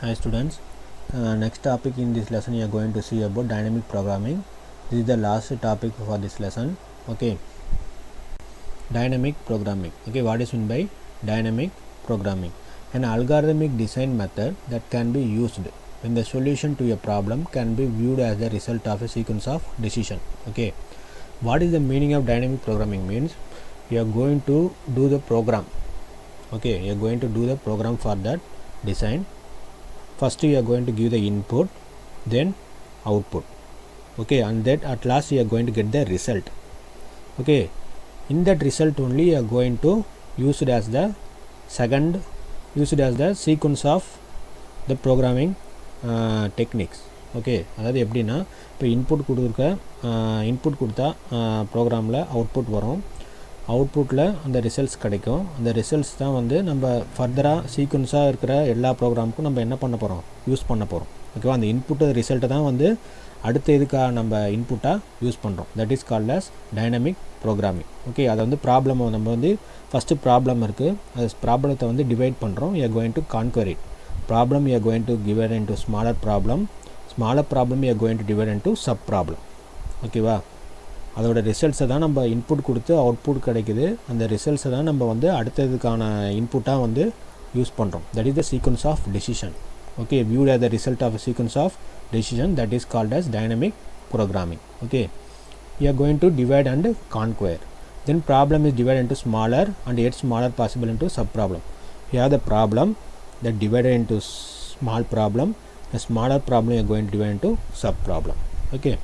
Hi students, next topic in this lesson you are going to see about dynamic programming. This is the last topic for this lesson. Okay, dynamic programming. Okay, what is meant by dynamic programming? An algorithmic design method that can be used when the solution to a problem can be viewed as the result of a sequence of decision. Okay, what is the meaning of dynamic programming? Means you are going to do the program. Okay, you are going to do the program for that design. First you are going to give the input, then output. Okay, and that at last you are going to get the result. Okay, in that result only you are going to use it as the sequence of the programming techniques. Okay, அதாவது எப்படின்னா இப்போ input கொடுத்தா ப்ரோக்ராமில் output வரும். அவுட்புட்டில் அந்த results கிடைக்கும். அந்த ரிசல்ட்ஸ் தான் வந்து நம்ம ஃபர்தராக சீக்வன்ஸாக இருக்கிற எல்லா ப்ரோக்ராமுக்கும் நம்ம என்ன பண்ண போகிறோம், யூஸ் பண்ண போகிறோம். ஓகேவா, அந்த இன்புட்டு ரிசல்ட்டை தான் வந்து அடுத்த இதுக்காக நம்ம இன்புட்டாக யூஸ் பண்ணுறோம். That is called as dynamic programming. Okay, அதை வந்து ப்ராப்ளமை நம்ம வந்து ஃபஸ்ட்டு ப்ராப்ளம் இருக்குது, அது ப்ராப்ளத்தை வந்து டிவைட் பண்ணுறோம். You are going to conquer it. Problem you are going to divide into smaller problem you are going to divide into sub problem. ஓகேவா, அதோட ரிசல்ட்ஸை தான் நம்ம இன்புட் கொடுத்து அவுட்புட் கிடைக்குது. அந்த ரிசல்ட்ஸை தான் நம்ம வந்து அடுத்ததுக்கான இன்புட்டாக வந்து யூஸ் பண்ணுறோம். That is the sequence of decision. Okay, viewed as the result of a sequence of decision, that is called as dynamic programming. Okay, you are going to divide and conquer. Then problem is divided into smaller and yet smaller possible into sub problem. You have the problem that divided into small problem. The smaller problem you are going to divide into sub problem. Okay,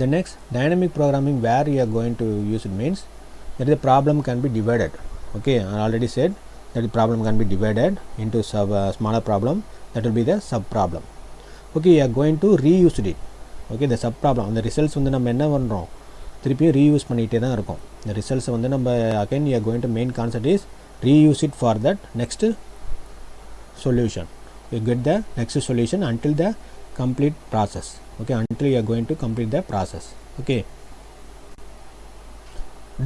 the next dynamic programming where you are going to use it means that the problem can be divided. Okay, I already said that the problem can be divided into smaller problem, that will be the sub problem. Okay, you are going to reuse it. Okay, the sub problem அந்த results வந்து நம்ம என்ன பண்ணுறோம், திருப்பியும் reuse பண்ணிகிட்டே தான் இருக்கும். இந்த ரிசல்ட்ஸை வந்து நம்ம again you are going to main concept is reuse it for that next solution. You get the next solution until the complete process. Okay, until you are going to complete the process. Okay,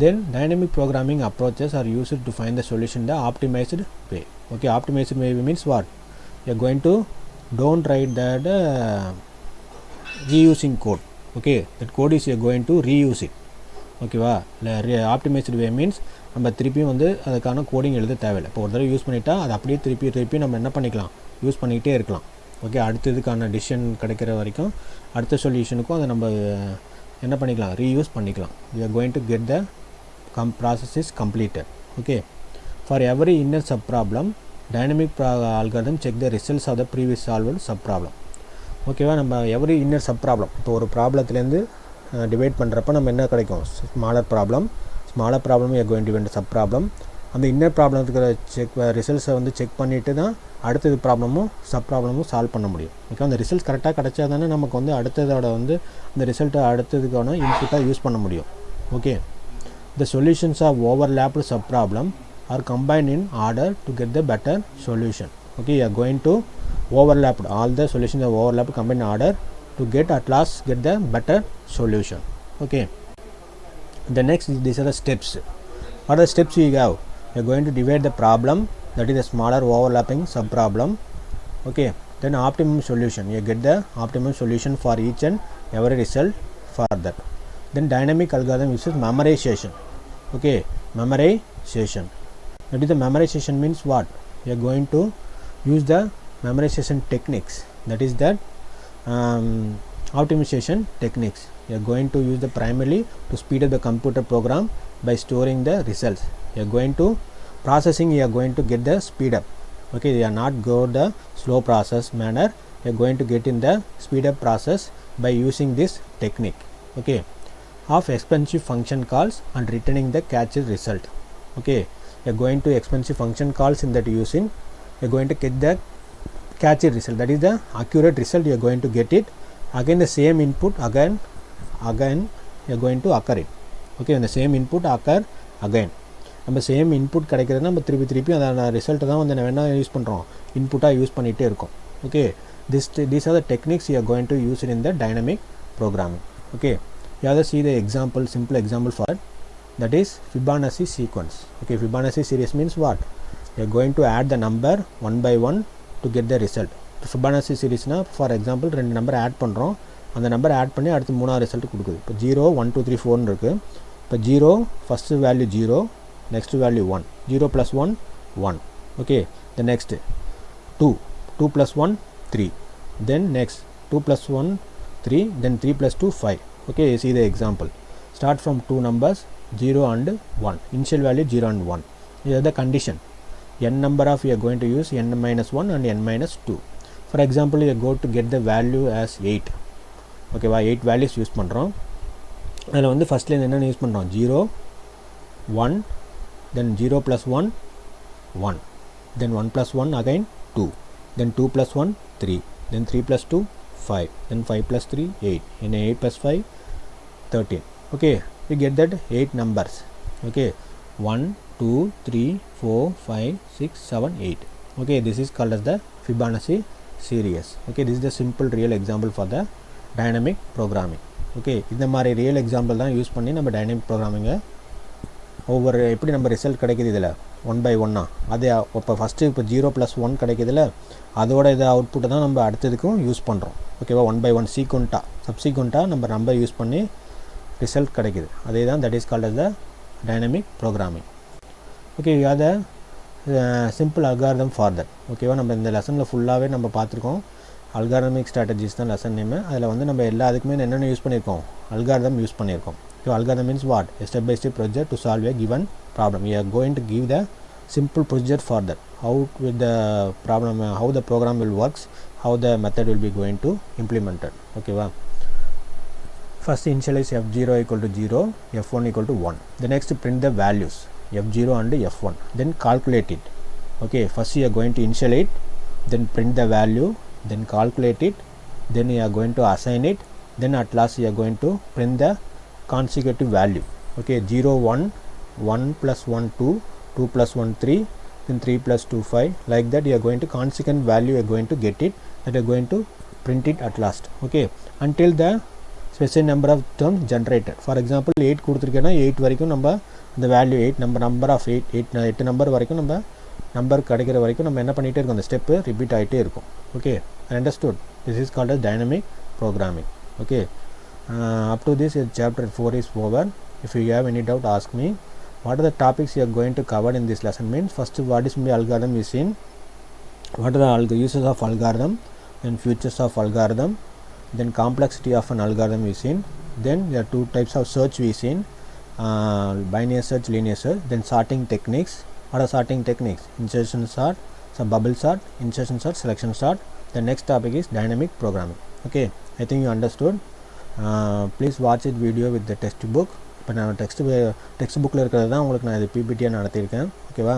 then dynamic programming approaches are used to find the solution in the optimized way. Okay, optimized way means what? You are going to don't write that reusing code. Okay, that code is you are going to reuse it. ஓகேவா, இல்லை optimised வே means நம்ம திருப்பியும் வந்து அதுக்கான coding எழுத தேவையில்லை. இப்போ ஒரு தடவை யூஸ் பண்ணிட்டா அதை அப்படியே திருப்பி நம்ம என்ன பண்ணிக்கலாம், யூஸ் பண்ணிக்கிட்டே இருக்கலாம். ஓகே, அடுத்ததுக்கான டிசிஷன் கிடைக்கிற வரைக்கும் அடுத்த சொல்யூஷனுக்கும் அதை நம்ம என்ன பண்ணிக்கலாம், ரீயூஸ் பண்ணிக்கலாம். We are going to get the process is completed. Okay, for every inner sub problem dynamic algorithm check the results of the previous solved sub problem. ஓகேவா, நம்ம எவ்ரி இன்னர் சப் ப்ராப்ளம், இப்போ ஒரு ப்ராப்ளத்துலேருந்து divide பண்ணுறப்ப நம்ம என்ன கிடைக்கும், smaller problem you are going to divide sub problem. அந்த inner ப்ராப்ளத்துக்கு ரிசல்ட்ஸை வந்து செக் பண்ணிவிட்டு தான் அடுத்தது ப்ராப்ளமும் சப் ப்ராப்ளமும் சால்வ் பண்ண முடியும். ஓகே, அந்த ரிசல்ட்ஸ் கரெக்டாக கிடைச்சா தானே நமக்கு வந்து அடுத்ததோட வந்து அந்த ரிசல்ட்டை அடுத்ததுக்கான இன்புட்டாக யூஸ் பண்ண முடியும். Okay, the solutions of overlapped subproblem are combined in order to get the better solution. Okay, you are going to overlap all the solutions of overlapped combined in order to get at last get the better solution. Okay, the next these are the steps. What are the steps you have? You are going to divide the problem, that is a smaller overlapping subproblem. Okay, then optimum solution, you get the optimum solution for each and every result for that. Then dynamic algorithm uses memorization. Okay, memorization, that is the memorization means what, you are going to use the memorization techniques, that is that optimization techniques. You are going to use the primarily to speed up the computer program by storing the results. You are going to processing, you are going to get the speed up. Okay, you are not go the slow process manner, you are going to get in the speed up process by using this technique. Okay, of expensive function calls and returning the catchy result. Okay, you are going to expensive function calls in that using, you are going to get the catchy result, that is the accurate result you are going to get it. Again the same input again you are going to occur it. Okay, and the same input occur again. நம்ம same input கிடைக்கிறதுனா நம்ம திருப்பி அந்த ரிசல்ட்டை தான் வந்து நம்ம என்ன use பண்ணுறோம், இன்புட்டாக யூஸ் பண்ணிகிட்டே இருக்கோம். Okay, these are the techniques you are going to use it in the dynamic programming. Okay, you have to see the example, simple example for it, that is Fibonacci sequence. Okay, Fibonacci series means what, you are going to add the number one by one to get the result. Fibonacci சீரிஸ்னா for example 2 number add பண்ணுறோம், அந்த number add பண்ணி அடுத்து 3ஆவது result கொடுக்குது. இப்போ 0 1 2 3 4ன்னு இருக்குது. இப்போ 0 first value 0, next value 1, 0 + 1 1. Okay, the next 2 2 + 1 3, then next 2 + 1 3, then 3 + 2 5. Okay, see the example. Start from 2 numbers 0 and 1. Initial value 0 and 1. Here is the condition. N number of you are going to use n minus 1 and n minus 2. For example, you go to get the value as 8. Okay, 8 values use பண்ணுறோம். அதில் வந்து ஃபஸ்ட்ல என்னென்ன use பண்ணுறோம், 0 1, then 0 + 1 1, then 1 + 1 again 2, then 2 + 1 3, then 3 + 2 5, then 5 + 3 8, and 8 + 5 13. Okay, we get that 8 numbers. Okay, 1 2 3 4 5 6 7 8. Okay, this is called as the Fibonacci series. Okay, this is the simple real example for the dynamic programming. Okay, இந்த மாதிரி real example தான் use பண்ணி நம்ம dynamic ப்ரோக்ராமிங்கை ஒவ்வொரு எப்படி நம்ம result கிடைக்கிது இதில் 1 by 1 அது இப்போ ஃபஸ்ட்டு இப்போ 0 + 1 கிடைக்கிதுல, அதோட இதை அவுட்புட்டை தான் நம்ம அடுத்ததுக்கும் யூஸ் பண்ணுறோம். ஓகேவா, 1 by 1 சப்சீக்வெண்ட்டாக நம்ம நம்பர் யூஸ் பண்ணி ரிசல்ட் கிடைக்கிது. அதே தான் that is called as the dynamic programming. Okay, you are the simple algorithm for that. ஓகேவா, நம்ம இந்த லெசனில் ஃபுல்லாகவே நம்ம பார்த்துருக்கோம். அல்காரிதமிக் ஸ்ட்ராட்டஜிஸ் தான் லெசன் நேமு. அதில் வந்து நம்ம எல்லாத்துக்குமே என்னென்ன யூஸ் பண்ணியிருக்கோம், அல்காரிதம் யூஸ் பண்ணியிருக்கோம். So algorithm means what, step by step procedure to solve a given problem. We are going to give the simple procedure for that, how with the problem, how the program will works, how the method will be going to implemented. ஓகேவா, first initialize f0 = 0, f1 = 1. The next print the values f0 and f1, then calculate it. Okay, first you are going to initialize, then print the value, then calculate it, then you are going to assign it, then at last you are going to print the consecutive value. Okay, 0 1, 1 + 1 2, 2 + 1 3, then 3 + 2 5, like that you are going to consequent value, you are going to get it, that you are going to print it at last. Okay, until the specific number of terms generated. For example, 8 கொடுத்துருக்கேன்னா 8 வரைக்கும் நம்ம அந்த value 8 number of 8 number வரைக்கும் நம்ம number கிடைக்கிற வரைக்கும் நம்ம என்ன பண்ணிகிட்டே இருக்கோம், அந்த ஸ்டெப்பு ரிப்பீட் ஆகிட்டே இருக்கும். Okay, understood. This is called as dynamic programming. Okay, up to this chapter 4 is over. If you have any doubt, ask me. What are the topics you are going to cover in this lesson means, first what is the algorithm we seen, what are the uses of algorithm, then features of algorithm, then complexity of an algorithm we seen, then there are 2 types of search we seen, binary search, linear search, then sorting techniques. What are sorting techniques, insertion sort, some bubble sort, insertion sort, selection sort. The next topic is dynamic programming. Okay, I think you understood. Please watch it video with the textbook. இப்போ நான் text புக்கில் இருக்கிறது தான் உங்களுக்கு நான் இது பிபிடியாக நடத்தியிருக்கேன். ஓகேவா,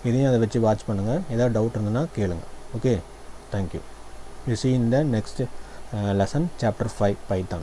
இதையும் அதை வச்சு வாட்ச் பண்ணுங்கள். ஏதாவது டவுட் இருந்ததுன்னா கேளுங்க. Okay, thank you. You see in the next lesson chapter 5 Python.